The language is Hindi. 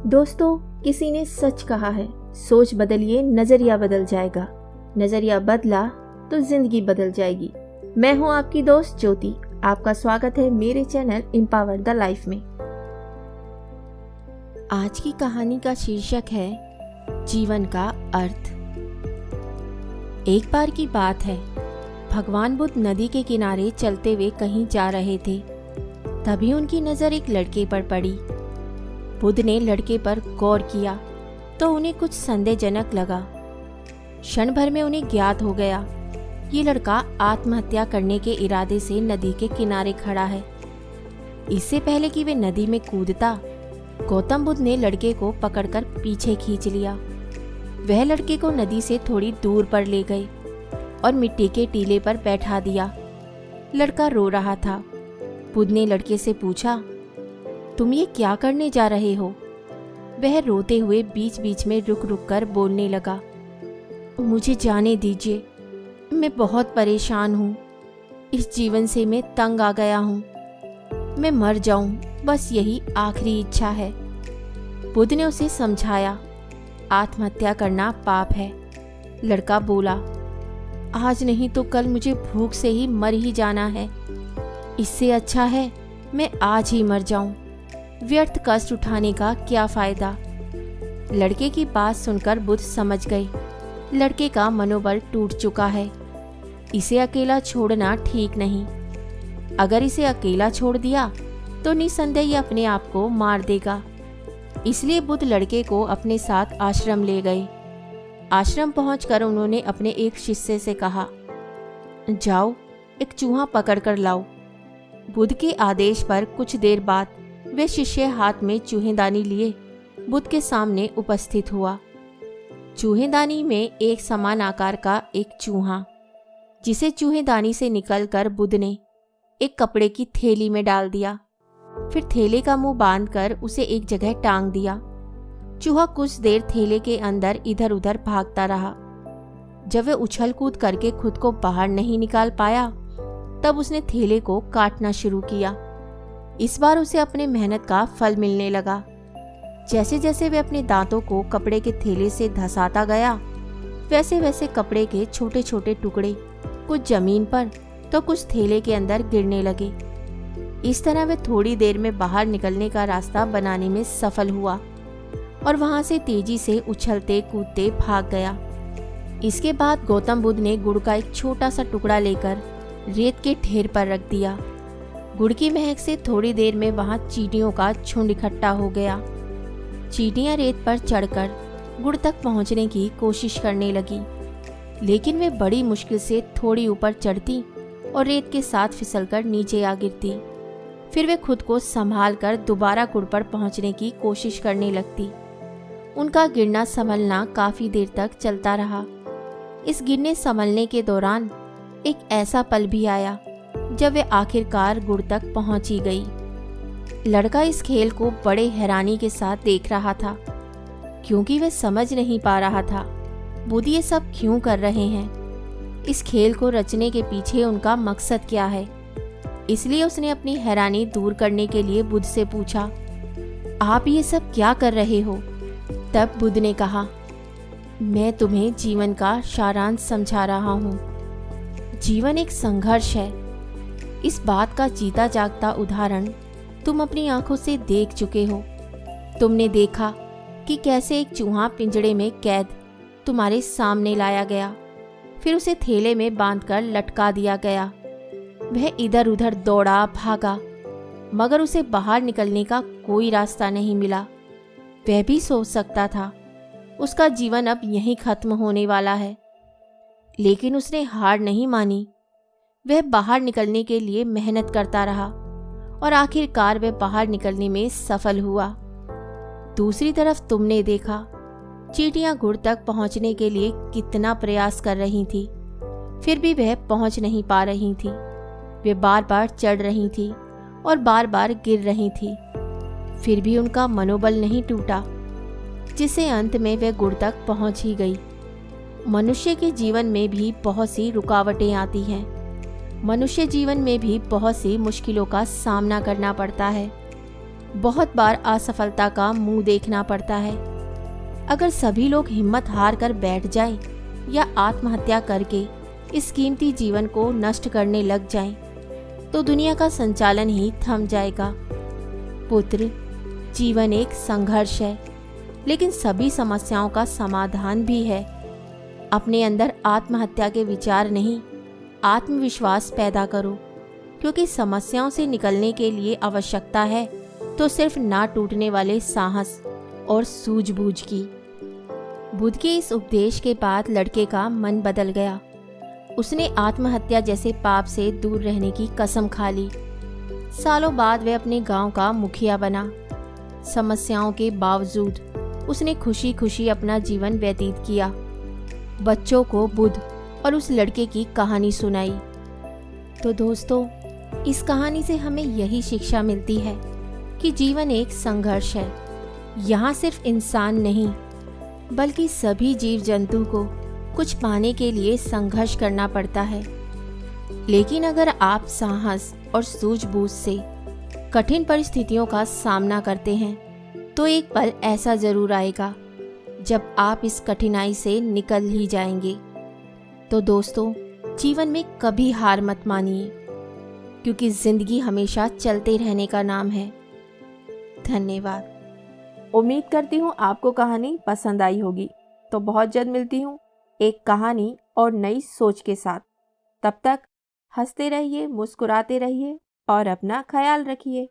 दोस्तों, किसी ने सच कहा है, सोच बदलिए नजरिया बदल जाएगा। नजरिया बदला तो जिंदगी बदल जाएगी। मैं हूं आपकी दोस्त ज्योति। आपका स्वागत है मेरे चैनल एम्पावर द लाइफ में। आज की कहानी का शीर्षक है जीवन का अर्थ। एक बार की बात है, भगवान बुद्ध नदी के किनारे चलते हुए कहीं जा रहे थे। तभी उनकी नजर एक लड़के पर पड़ी। बुद्ध ने लड़के पर गौर किया तो उन्हें कुछ संदेहजनक लगा। क्षण भर में उन्हें ज्ञात हो गया, ये लड़का आत्महत्या करने के इरादे से नदी के किनारे खड़ा है। इससे पहले कि वे नदी में कूदता, गौतम बुद्ध ने लड़के को पकड़कर पीछे खींच लिया। वह लड़के को नदी से थोड़ी दूर पर ले गए और मिट्टी के टीले पर बैठा दिया। लड़का रो रहा था। बुद्ध ने लड़के से पूछा, तुम ये क्या करने जा रहे हो? वह रोते हुए बीच बीच में रुक रुक कर बोलने लगा, मुझे जाने दीजिए, मैं बहुत परेशान हूँ। इस जीवन से मैं तंग आ गया हूँ। मैं मर जाऊँ, बस यही आखिरी इच्छा है। बुद्ध ने उसे समझाया, आत्महत्या करना पाप है। लड़का बोला, आज नहीं तो कल मुझे भूख से ही मर ही जाना है। इससे अच्छा है मैं आज ही मर जाऊं। व्यर्थ कष्ट उठाने का क्या फायदा। लड़के की बात सुनकर बुद्ध समझ गए, लड़के का मनोबल टूट चुका है। इसे अकेला छोड़ना ठीक नहीं। अगर इसे अकेला छोड़ दिया तो निसंदेह ये अपने आप को मार देगा। इसलिए बुद्ध लड़के को अपने साथ आश्रम ले गए। आश्रम पहुंचकर उन्होंने अपने एक शिष्य से कहा, जाओ एक चूहा पकड़ कर लाओ। बुद्ध के आदेश पर कुछ देर बाद वे शिष्य हाथ में चूहेदानी लिए बुद्ध के सामने उपस्थित हुआ। चूहेदानी में एक समान आकार का एक चूहा, जिसे चूहेदानी से निकलकर बुद्ध ने एक कपड़े की थैली में डाल दिया। फिर थैले का मुंह बांधकर उसे एक जगह टांग दिया। चूहा कुछ देर थैले के अंदर इधर उधर भागता रहा। जब वह उछल कूद करके खुद को बाहर नहीं निकाल पाया, तब उसने थैले को काटना शुरू किया। इस बार उसे अपने मेहनत का फल मिलने लगा। जैसे जैसे वह अपने दांतों को कपड़े के थैले से धंसाता गया, वैसे वैसे कपड़े के छोटे छोटे टुकड़े कुछ जमीन पर तो कुछ थैले के अंदर गिरने लगे। इस तरह वह थोड़ी देर में बाहर निकलने का रास्ता बनाने में सफल हुआ और वहां से तेजी से उछलते कूदते भाग गया। इसके बाद गौतम बुद्ध ने गुड़ का एक छोटा सा टुकड़ा लेकर रेत के ढेर पर रख दिया। गुड़ की महक से थोड़ी देर में वहां चींटियों का झुंड इकट्ठा हो गया। चींटियां रेत पर चढ़कर गुड़ तक पहुंचने की कोशिश करने लगी, लेकिन वे बड़ी मुश्किल से थोड़ी ऊपर चढ़ती और रेत के साथ फिसलकर नीचे आ गिरती। फिर वे खुद को संभाल कर दोबारा गुड़ पर पहुंचने की कोशिश करने लगती। उनका गिरना संभलना काफी देर तक चलता रहा। इस गिरने संभलने के दौरान एक ऐसा पल भी आया जब वे आखिरकार गुड़ तक पहुंची गई। लड़का इस खेल को बड़े हैरानी के साथ देख रहा था, क्योंकि वह समझ नहीं पा रहा था बुद्ध ये सब क्यों कर रहे हैं। इस खेल को रचने के पीछे उनका मकसद क्या है। इसलिए उसने अपनी हैरानी दूर करने के लिए बुद्ध से पूछा, आप ये सब क्या कर रहे हो? तब बुद्ध ने कहा, मैं तुम्हें जीवन का सारांश समझा रहा हूँ। जीवन एक संघर्ष है। इस बात का जीता जागता उदाहरण तुम अपनी आंखों से देख चुके हो। तुमने देखा कि कैसे एक चूहा पिंजड़े में कैद तुम्हारे सामने लाया गया, फिर उसे थैले में बांधकर लटका दिया गया। वह इधर उधर दौड़ा भागा, मगर उसे बाहर निकलने का कोई रास्ता नहीं मिला। वह भी सोच सकता था उसका जीवन अब यहीं खत्म होने वाला है, लेकिन उसने हार नहीं मानी। वह बाहर निकलने के लिए मेहनत करता रहा और आखिरकार वह बाहर निकलने में सफल हुआ। दूसरी तरफ तुमने देखा चींटियां गुड़ तक पहुंचने के लिए कितना प्रयास कर रही थी, फिर भी वह पहुंच नहीं पा रही थी। वे बार बार चढ़ रही थी और बार बार गिर रही थी, फिर भी उनका मनोबल नहीं टूटा, जिससे अंत में वह गुड़ तक पहुंच ही गई। मनुष्य के जीवन में भी बहुत सी रुकावटें आती हैं। मनुष्य जीवन में भी बहुत सी मुश्किलों का सामना करना पड़ता है। बहुत बार असफलता का मुंह देखना पड़ता है। अगर सभी लोग हिम्मत हार कर बैठ जाएं या आत्महत्या करके इस कीमती जीवन को नष्ट करने लग जाएं, तो दुनिया का संचालन ही थम जाएगा। पुत्र, जीवन एक संघर्ष है, लेकिन सभी समस्याओं का समाधान भी है। अपने अंदर आत्महत्या के विचार नहीं, आत्मविश्वास पैदा करो, क्योंकि समस्याओं से निकलने के लिए आवश्यकता है तो सिर्फ ना टूटने वाले साहस और सूझबूझ की। बुद्ध के इस उपदेश के बाद लड़के का मन बदल गया। उसने आत्महत्या जैसे पाप से दूर रहने की कसम खा ली। सालों बाद वह अपने गांव का मुखिया बना। समस्याओं के बावजूद उसने खुशी खुशी अपना जीवन व्यतीत किया। बच्चों को बुद्ध और उस लड़के की कहानी सुनाई। तो दोस्तों, इस कहानी से हमें यही शिक्षा मिलती है कि जीवन एक संघर्ष है। यहाँ सिर्फ इंसान नहीं, बल्कि सभी जीव जंतु को कुछ पाने के लिए संघर्ष करना पड़ता है। लेकिन अगर आप साहस और सूझबूझ से कठिन परिस्थितियों का सामना करते हैं, तो एक पल ऐसा जरूर आएगा जब आप इस कठिनाई से निकल ही जाएंगे। तो दोस्तों, जीवन में कभी हार मत मानिए, क्योंकि जिंदगी हमेशा चलते रहने का नाम है। धन्यवाद। उम्मीद करती हूँ आपको कहानी पसंद आई होगी। तो बहुत जल्द मिलती हूँ एक कहानी और नई सोच के साथ। तब तक हंसते रहिए, मुस्कुराते रहिए और अपना ख्याल रखिए।